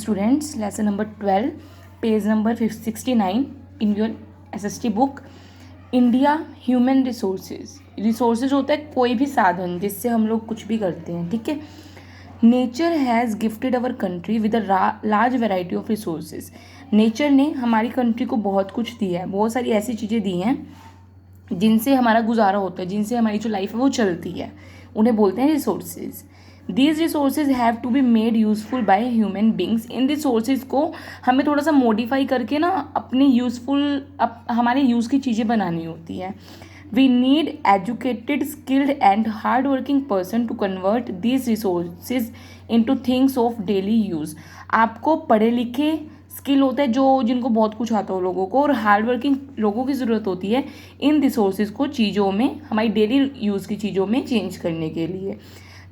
students, lesson number 12, page number 69 in your SST book. India human resources होता है कोई भी साधन जिससे हम लोग कुछ भी करते हैं, ठीक है. Nature has gifted our country with a large variety of resources. Nature ने हमारी कंट्री को बहुत कुछ दिया है, बहुत सारी ऐसी चीज़ें दी हैं जिनसे हमारा गुजारा होता है, जिनसे हमारी जो लाइफ है वो चलती है, उन्हें बोलते हैं resources. These resources have to be made useful by human beings. इन रिसोर्सेज को हमें थोड़ा सा मॉडिफाई करके ना अपने यूजफुल हमारे यूज़ की चीज़ें बनानी होती है. We need educated skilled and hard working person to convert these resources into things of daily use. आपको पढ़े लिखे स्किल होता है जो जिनको बहुत कुछ आता हो लोगों को, और हार्ड वर्किंग लोगों की ज़रूरत होती है इन रिसोर्सेज को चीज़ों में, हमारी डेली यूज़ की चीज़ों में चेंज करने के लिए.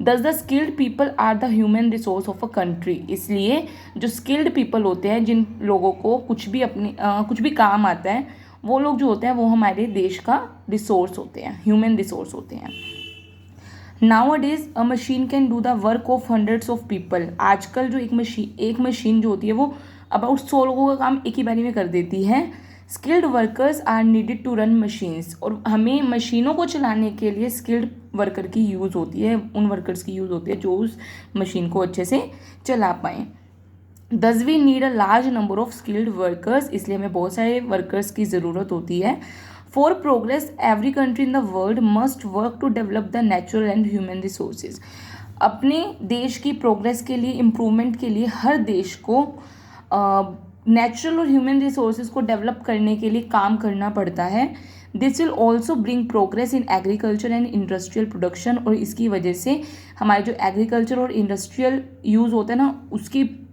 Thus the skilled people are the human resource of a country. इसलिए जो स्किल्ड पीपल होते हैं, जिन लोगों को कुछ भी काम आता है, वो लोग जो होते हैं वो हमारे देश का रिसोर्स होते हैं, ह्यूमन रिसोर्स होते हैं. Nowadays a machine can do the work of hundreds of people. आजकल जो एक मशीन जो होती है वो अबाउट 100 लोगों का काम एक ही बारी में कर देती है. Skilled workers are needed to run machines. और हमें मशीनों को चलाने के लिए स्किल्ड वर्कर की यूज़ होती है, उन वर्कर्स की यूज़ होती है जो उस मशीन को अच्छे से चला पाएँ. Thus we need a large number of skilled workers. इसलिए हमें बहुत सारे वर्कर्स की ज़रूरत होती है. For progress every country in the world must work to develop the natural and human resources. अपने देश की प्रोग्रेस के लिए, इम्प्रूवमेंट के लिए हर देश को नेचुरल और ह्यूमन रिसोर्सेज को डेवलप करने के लिए काम करना पड़ता है. This will also bring progress in agriculture and industrial production. और इसकी वजह से हमारे जो एग्रीकल्चर और इंडस्ट्रियल यूज़ होता है ना,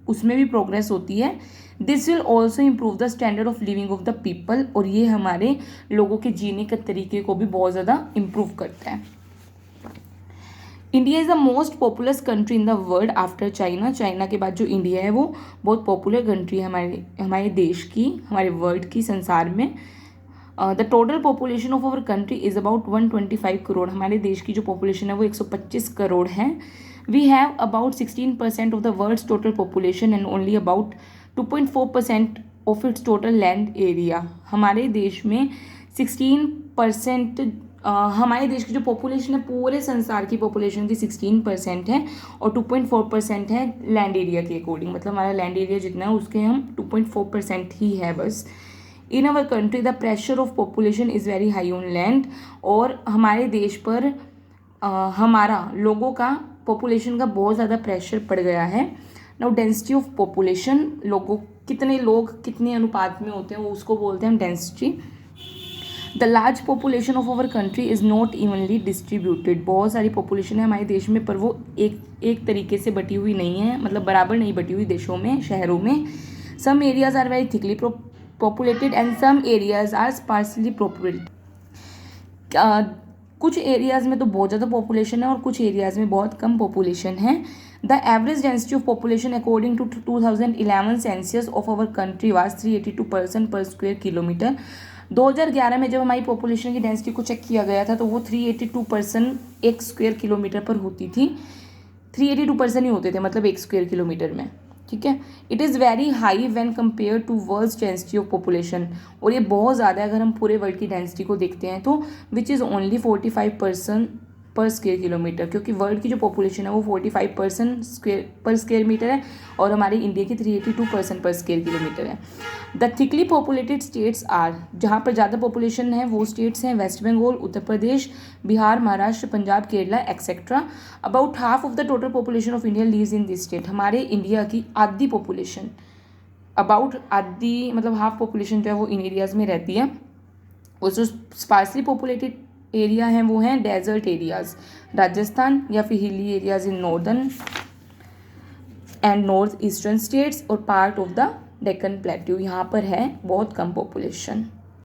उसमें भी प्रोग्रेस होती है. This will also improve the standard of living of the people. और ये हमारे लोगों के जीने के तरीके को भी बहुत ज़्यादा इम्प्रूव करता है. India is the most populous country in the world after China. China के बाद जो इंडिया है वो बहुत पॉपुलर कंट्री है हमारे देश की, हमारे वर्ल्ड की, संसार में. The total population of our country is about 125 crore. हमारे देश की जो पॉपुलेशन है वो 125 करोड़ है. We have about 16% of the world's total population and only about 2.4% of its total land area. हमारे देश में 16%, हमारे देश की जो पॉपुलेशन है पूरे संसार की पॉपुलेशन की 16% है और 2.4% है लैंड एरिया के अकॉर्डिंग. मतलब हमारा लैंड एरिया जितना है उसके हम 2.4% ही है बस. In our country the pressure of population is very high on land. और हमारे देश पर हमारा लोगों का, पॉपुलेशन का बहुत ज़्यादा प्रेशर पड़ गया है. नाउ डेंसिटी ऑफ पॉपुलेशन, कितने लोग कितने अनुपात में होते हैं वो उसको बोलते हैं density. The large population of our country is not evenly distributed. बहुत सारी पॉपुलेशन है हमारे देश में पर वो एक तरीके से बटी हुई नहीं है, मतलब बराबर नहीं बटी हुई देशों में, शहरों में. Some areas are very thickly populated and some areas are sparsely populated. कुछ एरियाज़ में तो बहुत ज़्यादा पॉपुलेशन है और कुछ एरियाज़ में बहुत कम पॉपुलेशन है. The average density of population according to 2011 census of our country was 382 person पर स्क्वायर किलोमीटर. 2011 में जब हमारी पॉपुलेशन की डेंसिटी को चेक किया गया था तो वो 382 पर्सन एक स्क्वायर किलोमीटर पर होती थी. 382 पर्सन ही होते थे, मतलब एक स्क्वायर किलोमीटर में, ठीक है. It is very high when compare to world's density of population. और ये बहुत ज़्यादा है अगर हम पूरे वर्ल्ड की डेंसिटी को देखते हैं तो, विच इज़ ओनली 45 पर्सन पर स्क्वायर किलोमीटर. क्योंकि वर्ल्ड की जो पॉपुलेशन है वो 45 पर्सन पर स्क्वायर मीटर है और हमारे इंडिया की 382 पर्सन पर स्क्वायर किलोमीटर है. The thickly populated states are, जहाँ पर ज़्यादा पॉपुलेशन है वो स्टेट्स हैं West Bengal, Uttar Pradesh, Bihar, Maharashtra, Punjab, Kerala etcetera. About half of the total population of India lives in this state. हमारे इंडिया की आधी पॉपुलेशन, मतलब हाफ पॉपुलेशन जो है वो इन एरियाज़ में रहती है. और जो स्पार्सली पॉपुलेटेड एरिया हैं वो हैं डेजर्ट एरियाज़, राजस्थान या फिर hilly areas in northern and north eastern states और part of the Deccan plateau. यहाँ पर है बहुत कम पॉपुलेशन.